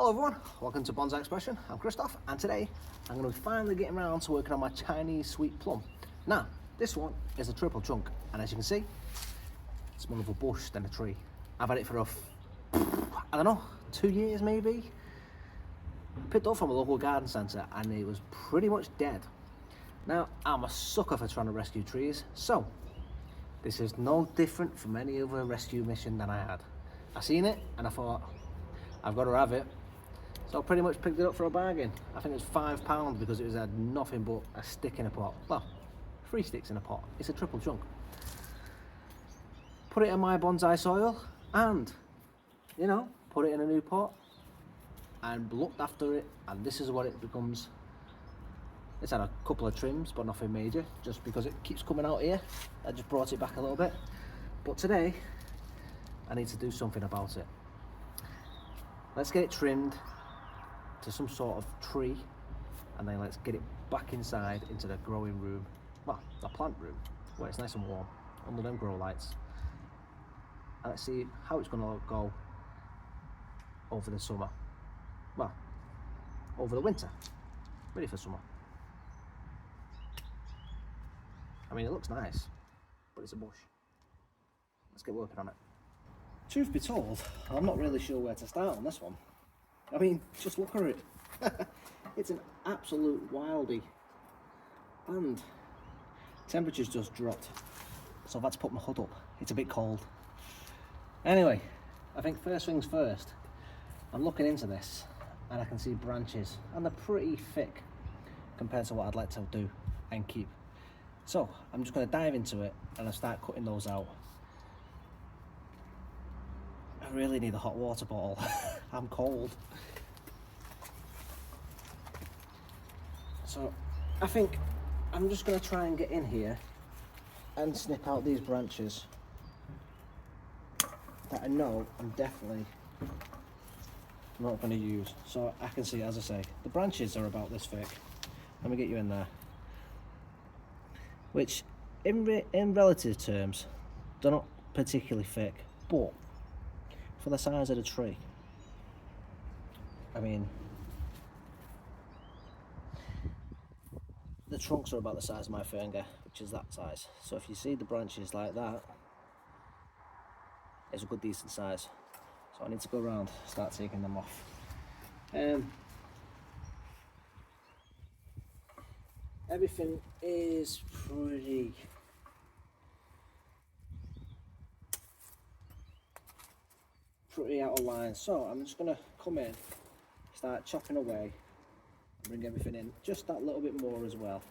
Hello everyone, welcome to Bonsai Expression. I'm Christoph, and today I'm going to be finally getting around to working on my Chinese Sweet Plum. Now, this one is a triple trunk, and as you can see, it's more of a bush than a tree. I've had it for I don't know, 2 years maybe. Picked up from a local garden centre and it was pretty much dead. Now, I'm a sucker for trying to rescue trees, so this is no different from any other rescue mission than I had. I seen it and I thought, I've got to have it. So I pretty much picked it up for a bargain. I think it was £5 because it had nothing but a stick in a pot. Well, 3 sticks in a pot. It's a triple trunk. Put it in my bonsai soil and, you know, put it in a new pot and looked after it, and this is what it becomes. It's had a couple of trims, but nothing major, just because it keeps coming out here. I just brought it back a little bit. But today, I need to do something about it. Let's get it trimmed to some sort of tree, and then let's get it back inside into the growing room, well, the plant room, where it's nice and warm under them grow lights. And let's see how it's going to go over the summer, well, over the winter, ready for summer. I mean, it looks nice, but it's a bush. Let's get working on it. Truth be told, I'm not really sure where to start on this one. I mean, just look at it. It's an absolute wildie. And temperature's just dropped. So I've had to put my hood up. It's a bit cold. Anyway, I think first things first, I'm looking into this and I can see branches, and they're pretty thick compared to what I'd like to do and keep. So I'm just going to dive into it and I'll start cutting those out. I really need a hot water bottle. I'm cold. So I think I'm just going to try and get in here and snip out these branches that I know I'm definitely not going to use. So I can see, as I say, the branches are about this thick. Let me get you in there. Which, in relative terms, they're not particularly thick, but for the size of the tree, I mean, the trunks are about the size of my finger, which is that size. So if you see the branches like that, it's a good decent size. So I need to go around, start taking them off. Everything is pretty out of line, so I'm just going to come in, start chopping away, and bring everything in just that little bit more as well,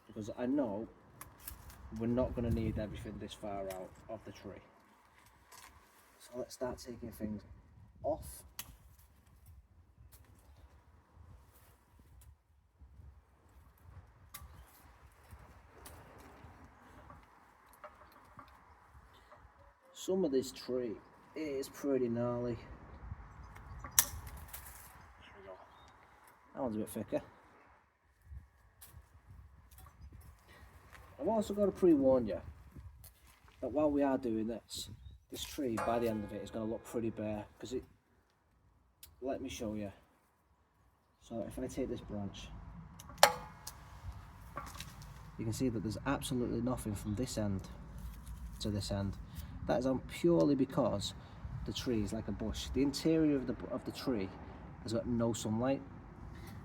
because I know we're not going to need everything this far out of the tree. So let's start taking things off. Some of this tree is pretty gnarly. There we go. That one's a bit thicker. I've also got to pre-warn you that while we are doing this tree, by the end of it, is going to look pretty bare, because it, let me show you. So if I take this branch, you can see that there's absolutely nothing from this end to this end. That is on purely because the tree is like a bush. The interior of the tree has got no sunlight,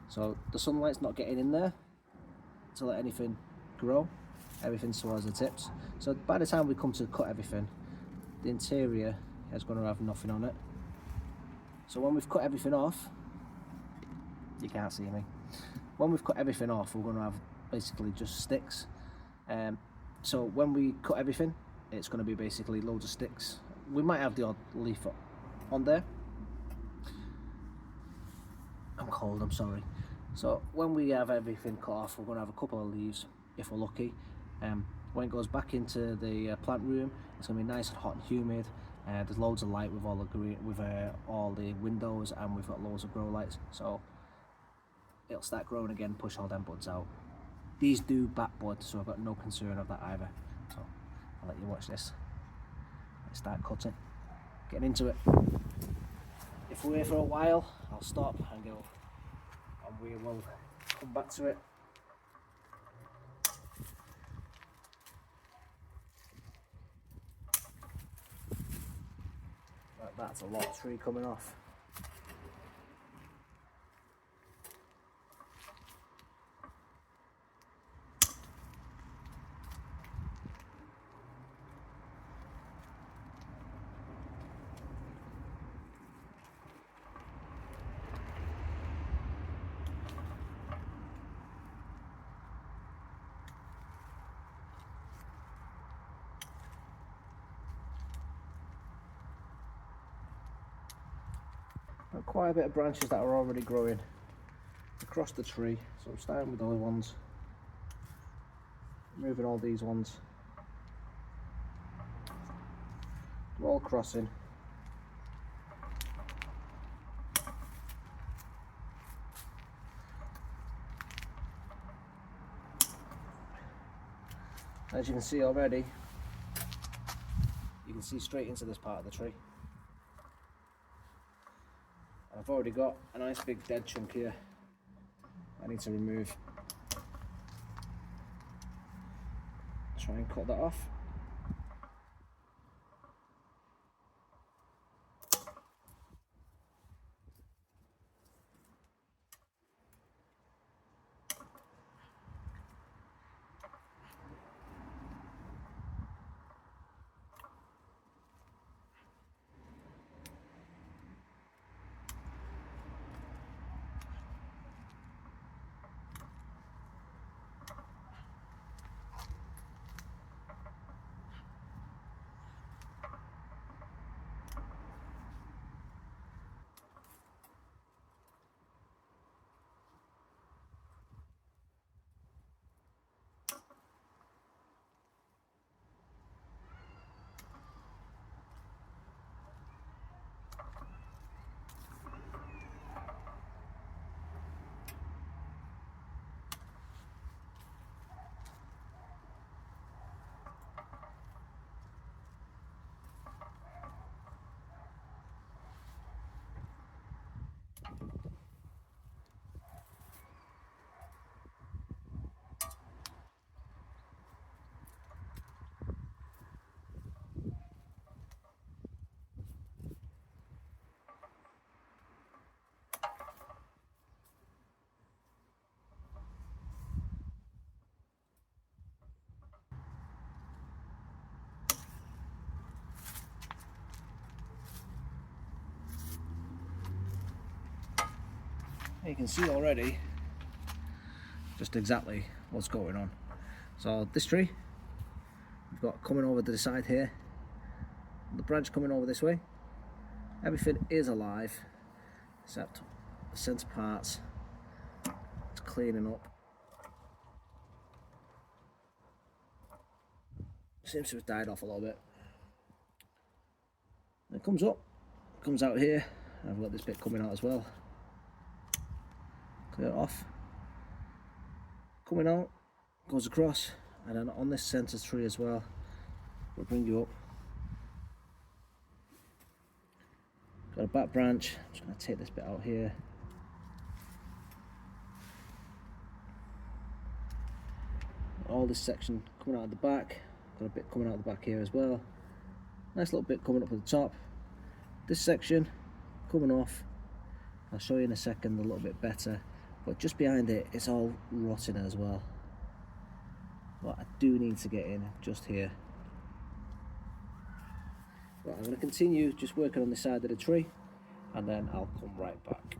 so the sunlight's not getting in there to let anything grow. Everything's towards the tips. So by the time we come to cut everything, the interior is going to have nothing on it. So when we've cut everything off, you can't see me. When we've cut everything off, we're going to have basically just sticks. So when we cut everything, it's going to be basically loads of sticks. We might have the odd leaf on there. I'm cold, I'm sorry. So when we have everything cut off, we're going to have a couple of leaves, if we're lucky. When it goes back into the plant room, it's going to be nice and hot and humid. There's loads of light with all the green, with all the windows, and we've got loads of grow lights. So it'll start growing again, push all them buds out. These do back bud, so I've got no concern of that either. So I'll let you watch this. Let's start cutting, getting into it. if we're here for a while, I'll stop and go, and we will come back to it. Right, that's a lot of tree coming off. Quite a bit of branches that are already growing across the tree, so I'm starting with the other ones, moving all these ones, they're all crossing. As you can see already, you can see straight into this part of the tree. I've already got a nice big dead chunk here I need to remove. Try and cut that off. You can see already just exactly what's going on. So this tree we've got coming over to the side here, the branch coming over this way, everything is alive except the centre parts. It's cleaning up. Seems to have died off a little bit. And it comes up, comes out here. I've got this bit coming out as well. Clear it off. Coming out, goes across, and then on this centre tree as well. We'll bring you up. Got a back branch. I'm just going to take this bit out here. All this section coming out of the back. Got a bit coming out of the back here as well. Nice little bit coming up at the top. This section coming off. I'll show you in a second a little bit better. But just behind it, it's all rotting as well. What I do need to get in just here. Right, I'm going to continue just working on the side of the tree, and then I'll come right back.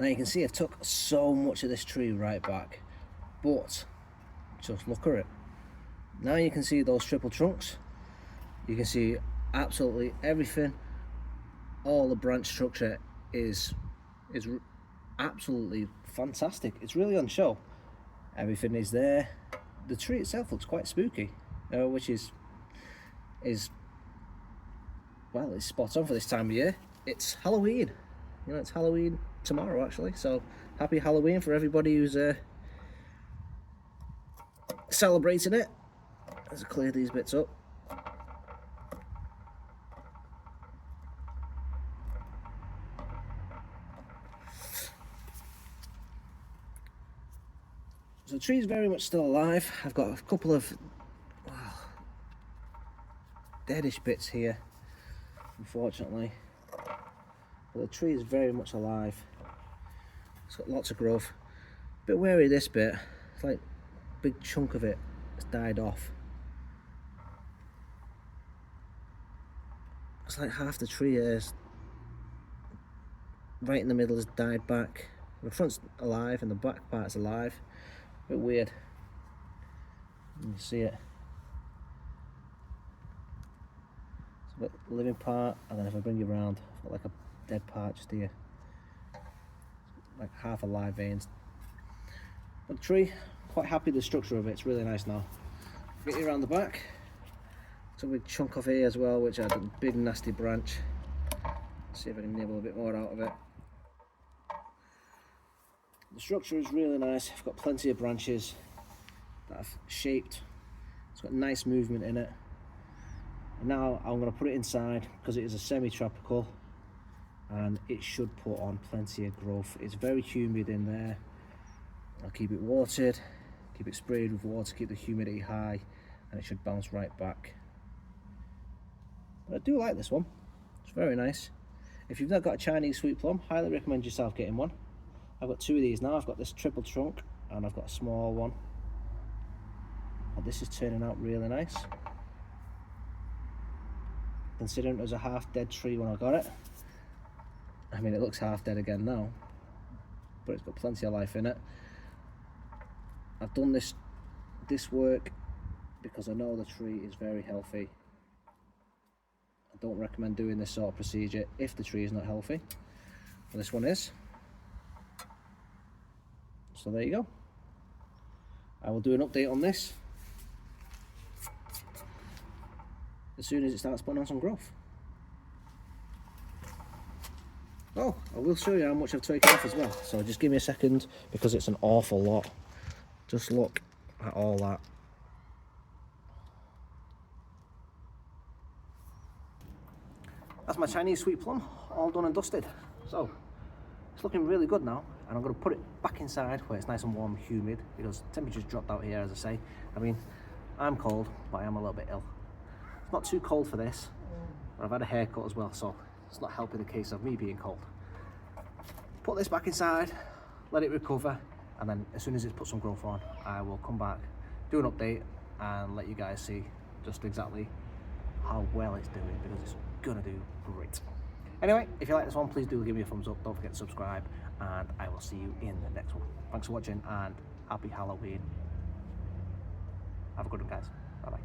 Now you can see I've took so much of this tree right back, but just look at it. Now you can see those triple trunks. You can see absolutely everything. All the branch structure is absolutely fantastic. It's really on show. Everything is there. The tree itself looks quite spooky, which is well, it's spot on for this time of year. It's Halloween. You know, it's Halloween tomorrow actually. So happy Halloween for everybody who's celebrating it. Let's clear these bits up. So the tree's very much still alive. I've got a couple of deadish bits here, unfortunately. But the tree is very much alive. It's got lots of growth. Bit wary of this bit. It's like a big chunk of it has died off. It's like half the tree is right in the middle has died back. The front's alive and the back part's alive. A bit weird. You see it. It's a bit living part, and then if I bring you around, I've got like a dead part just here. Like half alive veins. But the tree, quite happy with the structure of it. It's really nice now. Get you around the back. It's a big chunk off here as well, which had a big nasty branch. Let's see if I can nibble a bit more out of it. The structure is really nice. I've got plenty of branches that I've shaped. It's got nice movement in it. And now I'm going to put it inside because it is a semi-tropical and it should put on plenty of growth. It's very humid in there. I'll keep it watered, keep it sprayed with water, keep the humidity high, and it should bounce right back. But I do like this one. It's very nice. If you've not got a Chinese sweet plum, highly recommend yourself getting one. I've got two of these now. I've got this triple trunk and I've got a small one. And this is turning out really nice. Considering it was a half dead tree when I got it. I mean, it looks half dead again now, but it's got plenty of life in it. I've done this work because I know the tree is very healthy. I don't recommend doing this sort of procedure if the tree is not healthy. But this one is. So there you go. I will do an update on this as soon as it starts putting on some growth. Oh, I will show you how much I've taken off as well. So just give me a second because it's an awful lot. Just look at all that. That's my Chinese sweet plum, all done and dusted. So it's looking really good now, and I'm going to put it back inside where it's nice and warm, humid, because temperature's dropped out here, as I say. I mean, I'm cold, but I am a little bit ill. It's not too cold for this, but I've had a haircut as well, so it's not helping the case of me being cold. Put this back inside, let it recover, and then as soon as it's put some growth on, I will come back, do an update, and let you guys see just exactly how well it's doing, because it's gonna do great. Anyway, if you like this one, please do give me a thumbs up, don't forget to subscribe, and I will see you in the next one. Thanks for watching, and happy Halloween. Have a good one, guys. Bye bye.